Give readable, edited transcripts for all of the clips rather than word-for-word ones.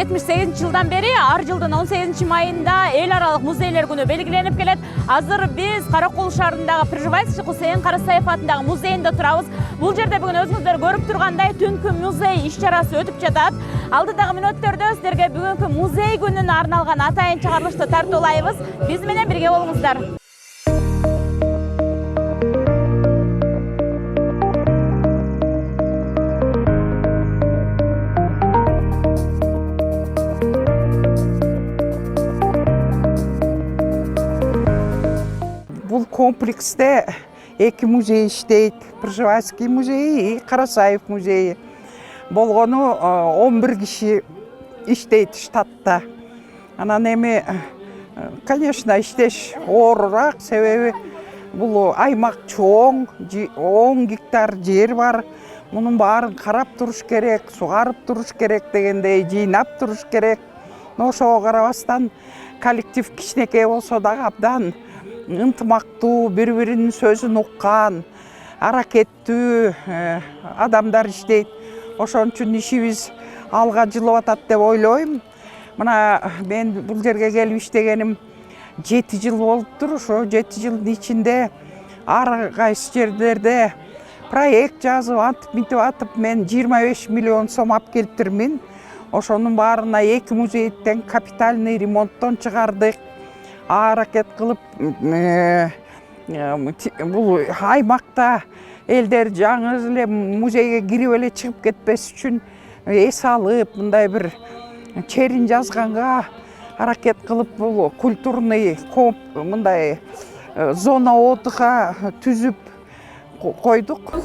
1978-жылдан бери ар жылдын 18-майында эл аралык музейлер күнү белгиленип келет. Азыр биз Каракол шаарындагы Пржевальский Хусейин Карасаев атындагы музейинде турабыз. Бул жерде бүгүн өзүңүздөр көрүп тургандай түнкү музей иш-чарасы өтүп жатат. Алдыдагы мүнөттөрдө сиздерге бүгүнкү музей күнүнө арналган атайын чыгарылышты тартуулайбыз. Биз менен бирге болуңуздар. Бұл комплексте екі музей іштейді. Пржевальский музейі и Карасаев музейі. Болғаны 11 киши іштейді штатта. Анан эми, конечно, іштеш оорураак, себеби бұл аймак чоң, 10 гектар жер бар. Мунун баарын карап туруш керек, сугарып туруш керек дегендей, жыйнап туруш керек. Ошого карабастан коллектив кичинекей болсо дагы абдан ынтымактуу, бири-биринин сөзүн уккан, аракеттүү адамдар иштейт. Ошон үчүн ишибиз алга жылып атат деп ойлойм. Мына мен бул жерге келип иштегеним 7 жыл болуптур. Ошо 7 жылдын ичинде ар кайсы жерлерде проект жазып, антип атып, мен 25 миллион сом алып келиптирмин. Ошонун баарына 2 музейден капитальный ремонттон чыгардык. Аракет кылып, бул аймакта элдер жаңы эле музейге кирип эле чыгып кетпес үчүн эс алып, мындай бир черин жазганга аракет кылып, бул культурный мындай зона отдыха түзүп койдук.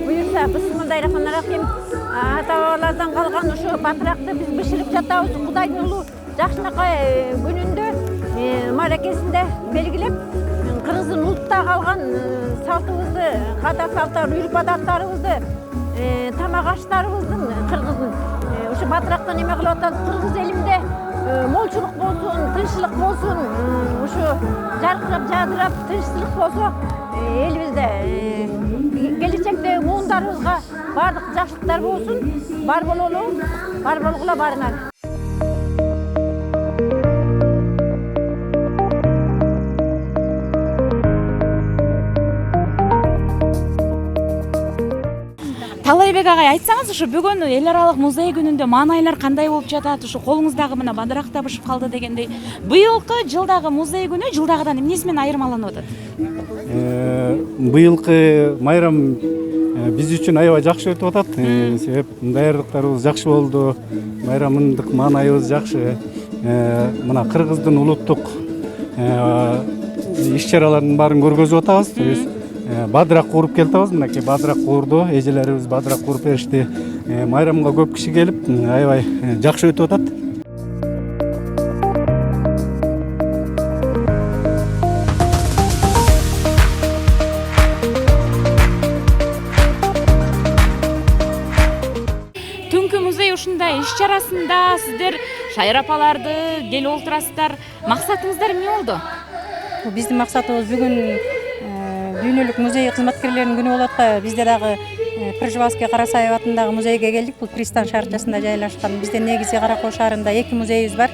Буюрса, бисмиллахиррахманиррахим. Ата-бабалардан калган ушу батыракты биз бышырып жатабыз. Кудайдын улуу жакшынакай күнүндө маракесинде белгилеп, кыргыздын улутта калган салтыбызды, ката салттар, үрп-адаттарыбызды, тамак аштарыбыздын кыргыздын ушу батырактан эме кылып атат. Кыргыз элимде молчулук болсун, тынччылык болсун, ушу жаркырап, жадырап, тынччылык болсо, элибизде келечектеги муундарыбызга бардык жакшылыктар болсун, бар бололу, бар болгула барыңар. Талайбек агай, айтсаңыз, ушу бүгүн эл аралык музей күнүндө маанайлар кандай болуп жатат? Ушу колуңуздагы мына бадырак табышып калды дегендей. Быйылкы жылдагы музей күнү жылдагыдан эмнеси менен айырмаланып атат? Быйылкы майрам биз үчүн аябай жакшы өтүп атат. Себеп даярдыктарыбыз жакшы болду. Майрамындык маанайыбыз жакшы. Мына кыргыздын улуттук иш-чараларын баарын көргөзүп атабыз. Бадырак куруп келтебиз, мынакей бадырак курду, эжелерибиз бадырак куруп беришти. Майрамга көп киши келип, аябай жакшы өтүп атат. Түнкү музей ушундай иш-чарасында сиздер шайыр апаларды келип олтурасыздар. Максатыңыздар эмне болду? Биздин максатыбыз бүгүн дүйнөлүк музей кызматкерлеринин күнү болуп атпайбы? Бизде дагы Пржевальский Карасаев атындагы музейге келдик. Бул Пристань шаарчасында жайлашкан. Бизде негизи Каракол шаарында 2 музейибиз бар.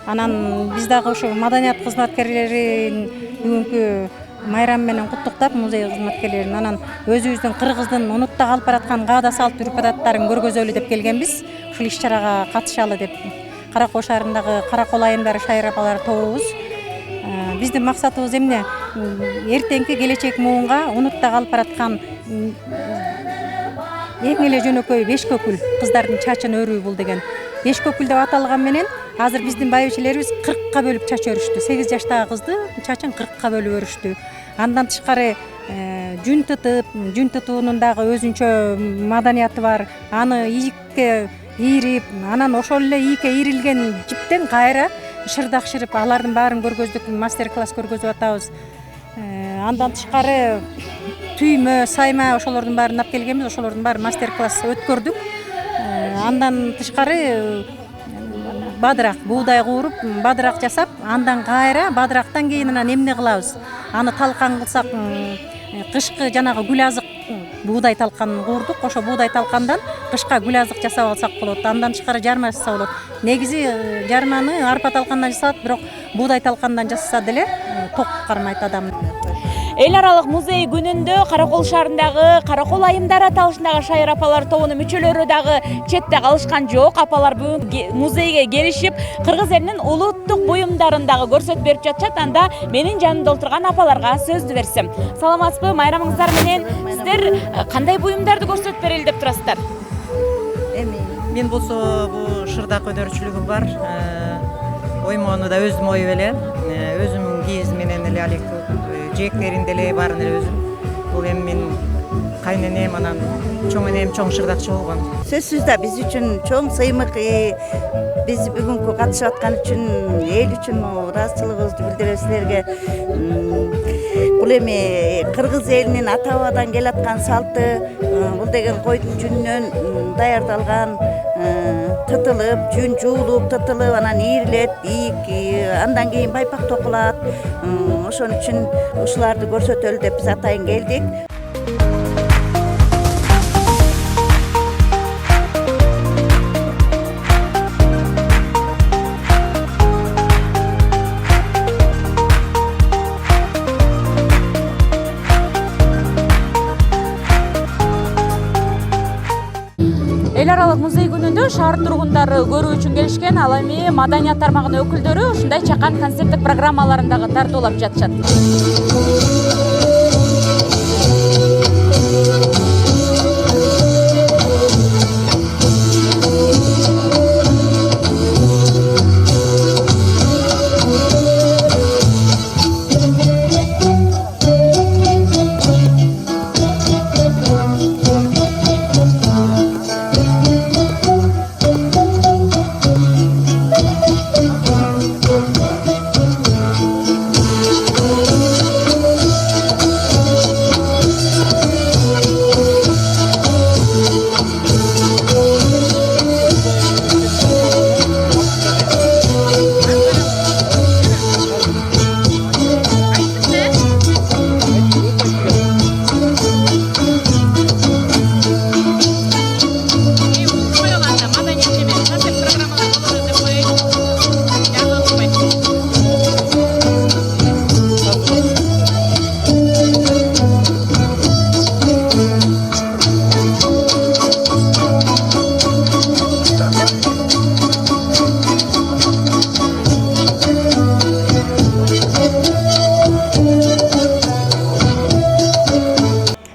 Анан биз дагы ушу маданият кызматкерлерин бүгүнкү майрам менен куттуктап, музей кызматкерлерин анан өзүбүздүн кыргыздын унутта калып бараткан каада салт үрп-адаттарын көргөзөлү деп келгенбиз. Ушул иш-чарага катышалы деп Каракол шаарындагы Каракол айымдары шайыр апалары тобубуз. Биздин максатыбыз эмне? Эртеңки келечек муунга унутта калып бараткан эң эле жөнөкөй бешкөкүл кыздардын чачын өрүү бул деген. Бешкөкүл деп аталган менен азыр биздин байбичелерибиз 40ка бөлүп чач өрүштү. 8 жаштагы кызды чачын 40ка бөлүп өрүштү. Андан тышкары жүн тытып, жүн тытуунун дагы өзүнчө маданияты бар. Аны ийикке ийрип, анан ошол эле ийикке ийрилген жиптен кайра шырдак шырып, алардын баарын көргөздүк, мастер-класс көргөзүп атабыз. Андан тышкары түймө, сайма ошолордун баарын алып келгенбиз, ошолордун баары мастер-класс өткөрдүк. Андан тышкары бадырак, буудай кууруп, бадырак жасап, андан кайра бадырактан кийин анан эмне кылабыз? Аны талкан кылсак кышкы жанагы гүл азык буудай талканын курдук. Ошо буудай талкандан кышка гүл азык жасап алсак болот. Андан тышкары жарма жасаса болот. Негизи жарманы арпа талкандан жасалат, бирок буудай талкандан жасаса деле ток кармайт адам. Эл аралык музей күнүндө Каракол шаарындагы Каракол айымдары аталышындагы шайыр апалар тобунун мүчөлөрү дагы четте калышкан жок. Апалар бүгүн музейге келишип, кыргыз элинин улуттук буюмдарын дагы көрсөтүп берип жатышат. Анда менин жанымда отурган апаларга сөздү берсем. Саламатсызбы, майрамыңыздар менен. Сиздер кандай буюмдарды көрсөтүп берели деп турасыздар? Эми мен болсо бул шырдак өнөрчүлүгүм бар. Оймоону да өзүм оюп эле, өзүм кийиз менен эле алек жээктеринде эле баарын эле өзүм. Бул эми мен кайненем, анан чоң энем чоң шырдакчы болгон. Сөзсүз да биз үчүн чоң сыймык. Биз бүгүнкү катышып аткан үчүн, эл үчүн ыраазычылыгыбызды билдиребиз силерге. Бул эми кыргыз элинин ата бабадан келаткан салты, бул деген койдун жүнүнөн даярдалган, тытылып, жүн жуулуп, тытылып, анан ийрилет, ийик, андан кийин байпак токулат. Ошон үчүн ушуларды көрсөтөлү деп биз атайын келдик. Эл аралык музей күнүндө шаар тургундары көрүү үчүн келишкен. Ал эми маданият тармагынын өкүлдөрү ушундай чакан концерттик программаларын дагы тартуулап жатышат.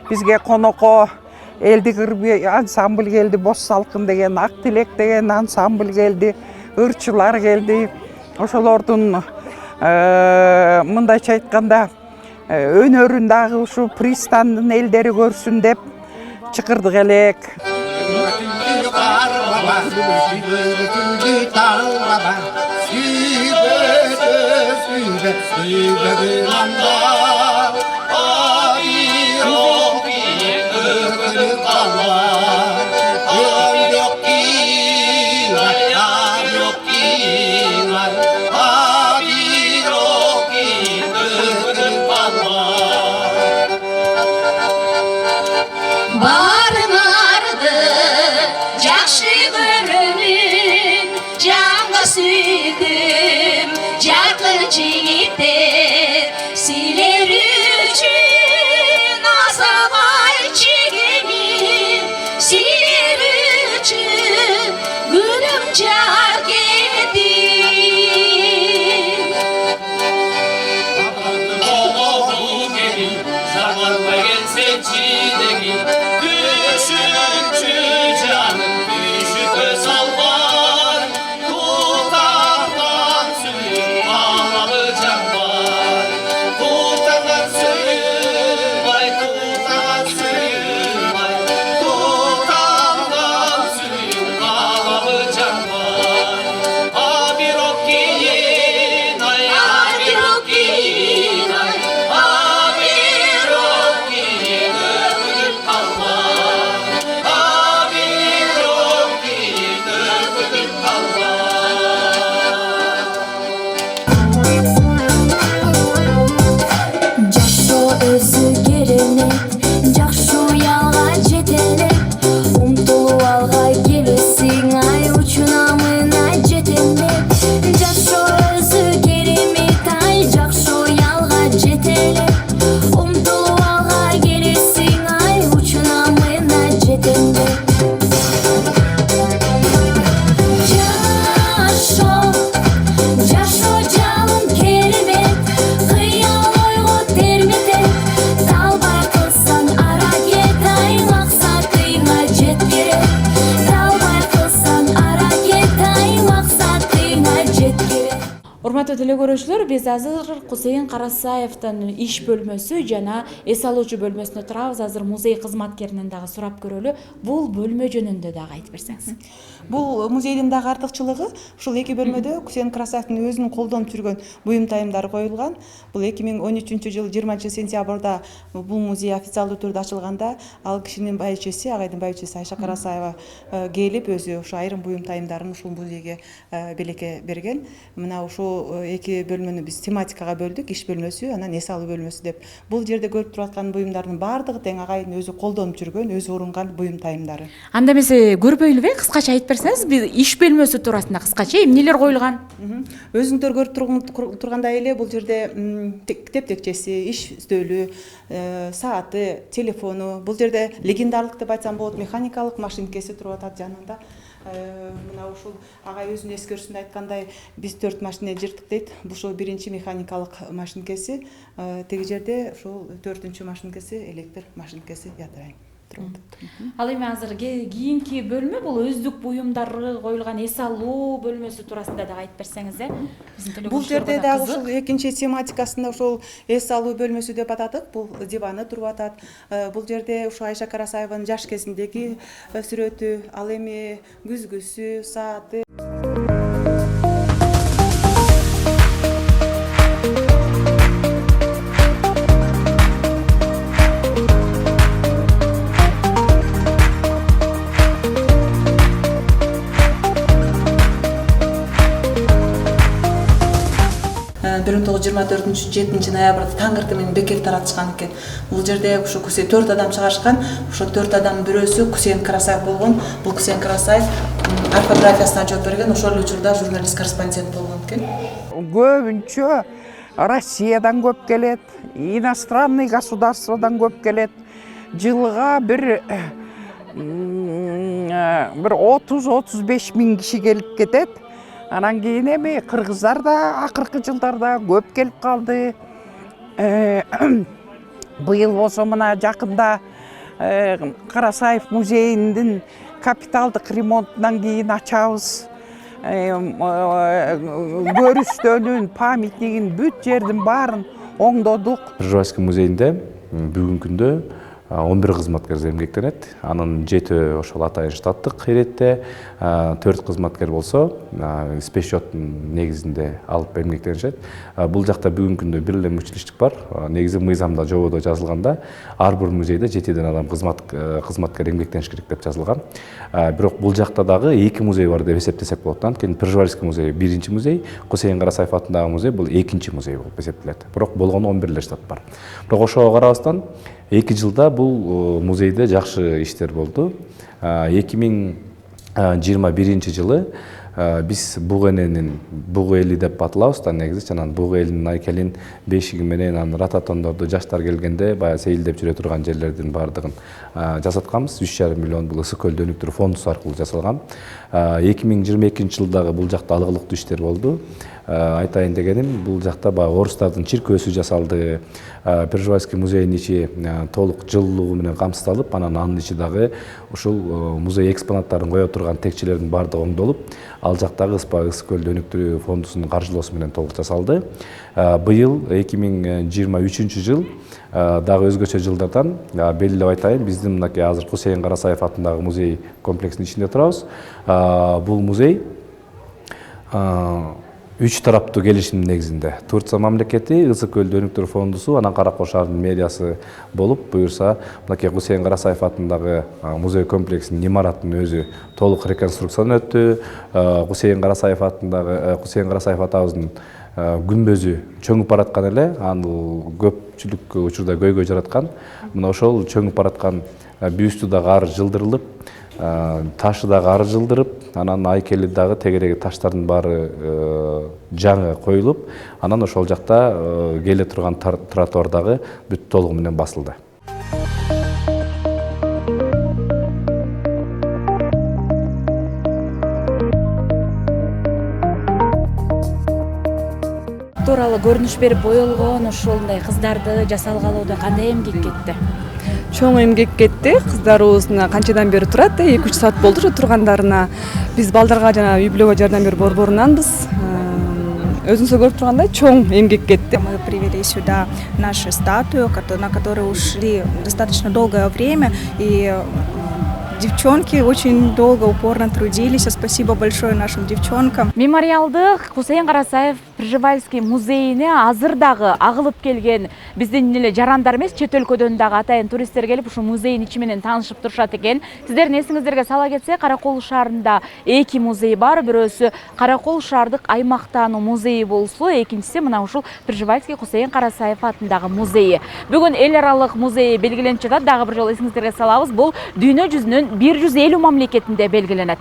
Бизге конокко элдик ырбый ансамбль келди, Боз салкын деген, Ак тилек деген ансамбль келди, ырчылар келди. Ошолордун мындайча айтканда өнөрүн дагы ушу пристанын элдери көрсүн деп чакырдык элек. Barınardı жақшы көрүнүн жанга сүйдүм жаркын жигиттер силер Урматтуу теле көрүүчүлөр, биз азыр Кусейин Карасаевдин иш бөлмөсү жана эс алуучу бөлмөсүндө турабыз. Азыр музей кызматкеринен дагы сурап көрөлү. Бул бөлмө жөнүндө дагы айтып берсеңиз. Бул музейдин дагы артыкчылыгы ушул эки бөлмөдө Кусейин Карасаевдин өзүнүн колдонуп жүргөн буюм тайымдары коюлган. Бул 2013-жылы 20-сентябрда бул музей официалдуу түрдө ачылганда, ал кишинин байчеси, агайдын байчеси Айша Карасаева келип өзү ошо айрым буюм тайымдарын ушул музейге белекке берген. Мына ушул эки бөлмөнү биз тематикага бөлдүк, иш бөлмөсү, анан эс алуу бөлмөсү деп. Бул жерде көрүп туруп аткан буюмдардын баардыгы тең агайдын өзү колдонуп жүргөн, өзү урунган буюм тайымдары. Анда эмесе көрбөйлүбү? Кыскача айтып берсеңиз, биз иш бөлмөсү туурасында кыскача эмнелер коюлган? Өзүңдөр көрүп тургандай эле бул жерде китеп текчеси, иш стөлү, сааты, телефону, бул жерде легендарлык деп айтсам болот, механикалык машинкеси туруп атат жанында. Мына ушул агай өзүнүн эскерүүсүндө айткандай, биз 4 машина жыртык дейт. Бул биринчи механикалык машинкеси, теги жерде ушул 4-үнчү машинкеси, электр машинкеси ятырайын. Ал эми азыр кийинки бөлмө бул өздүк буюмдары коюлган эс алуу бөлмөсү туурасында дагы айтып берсеңиз, Бул жерде дагы ушул экинчи тематикасында ушул эс алуу бөлмөсү деп атадык. Бул диваны туруп атат. Бул жерде ушул Айша Карасаеванын жаш кезиндеги сүрөтү, ал эми күзгүсү, сааты. Бир 1924-7 ноябрда таңырты менен бекер таратышкан экен. Бул жерде ушу Кусей 4 адам чыгарышкан. Ошо 4 адамдын бирөөсү Кусейин Карасаев болгон. Бул Кусейин Карасаев орфографиясына жооп берген, ошол учурда журналист-корреспондент болгон экен. Көбүнчө Россиядан көп келет, иностранный государстводан көп келет. Жылга бир 30-35 миң киши келип кетет. Анан кийин эми кыргыздар да акыркы жылдарда көп келип калды. Быйыл болсо мына жакында Карасаев музейинин капиталдык ремонтунан кийин ачабыз. Көрүстөнүн, памятнигин, бүт жердин баарын оңдодук. Пржевальский музейинде бүгүнкү күндө 11 кызматкер эмгектенет. Анын 7 ошол атайын штаттык иретте, 4 кызматкер болсо спецсчеттин негизинде алып эмгектенишет. Бул жакта бүгүнкү күндө бир эле мүчүлүштүк бар. Негизи мыйзамда жободо жазылганда ар бир музейде 7 адам кызматкер эмгектениш керек деп жазылган. Бирок бул жакта дагы 2 музей бар деп эсептесек болот. Анткени Пржевальский музей биринчи музей, Кусейин Карасаев атындагы музей бул экинчи музей болуп эсептелет. Бирок болгону 11 эле штат бар. Бирок ошого карабастан 2 жылда бул музейде жакшы иштер болду. 2021 жылы биз буг эненин буг эли деп аталабыз да негизи, анан буг элинин айкелин бешиги менен анан ротатондорду жаштар келгенде баягы сейилдеп жүрө турган жерлердин баардыгын жасатканбыз. 3,5 миллион бул Ысык көлдү өнүктүрүү фондусу аркылуу жасалган. 2022 жылдагы бул жакта алгылыктуу иштер болду. Айтайын дегеним, бул жакта баягы орустардын чиркөөсү жасалды. Пржевальский музейдин ичи толук жылуулугу менен камсыздалып, анан анын ичи дагы ушул музей экспонаттарын кое турган текчелердин баардыгы оңдолуп, ал жактагы Ысык көлдү өнүктүрүү фондусунун каржылоосу менен толук жасалды. Быйыл 2023 жыл дагы өзгөчө жылдардан белгилеп айтайын, биздин мынакей азыр Кусейин Карасаев атындагы музей комплексинин ичинде турабыз. Бул музей 3 тараптуу келишим негизинде Турция мамлекети, Ысык көлдү өнүктүрүү фондусу, анан Кара Кол шаарынын мэриясы болуп, буюрса, мынакей Кусейин Карасаев атындагы музей комплексинин имараттын өзү толук реконструкциядан өттү. Кусейин Карасаев атабыздын күмбөзү чөңүп бараткан эле, аны көпчүлүк учурда көйгөй жараткан. Мына ошол чөңүп бараткан бюсту дагы ары жылдырылып, ташы дагы ары жылдырып, анан айкели дагы тегереги таштардын баары жаңы коюлуп, анан ошол жакта келе турган тротуар дагы бүт толугу менен басылды. Тууралуу көрүнүш берип боелгон ошолдай кыздарды жасалгалоодо кандай эмгек кетти? Чоң эмгек кетти. Кыздарыбыз канчадан бери турат, 2-3 саат болду ошо тургандарына. Биз балдарга жана үй бүлөгө жардам берип борборунанбыз. өзүңүз көрүп тургандай чоң эмгек кетти. Мы привели сюда нашу статую, на которую ушли достаточно долгое время, и девчонки очень долго, упорно трудились. Спасибо большое нашим девчонкам. Мемориалдык Хусейин Карасаев Пржевальский музейине азыр дагы агылып келген биздин эле жарандар эмес, чет өлкөдөн дагы атайын туристтер келип ушул музейдин ичи менен таанышып турушат экен. Сиздердин эсиңиздерге сала кетсек, Каракол шаарында 2 музей бар. Бирөөсү Каракол шаардык аймактануу музейи болсо, экинчиси мына ушул Пржевальский Хусейин Карасаев атындагы музейи. Бүгүн эл аралык музей белгиленип жатат. Дагы бир жолу эсиңиздерге салабыз, бул дүйнө жүзүнүн 150 мамлекетинде белгиленет.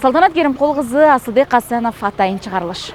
Салтанат Керимкул кызы, Асылбек Асанов атайын чыгарылыш.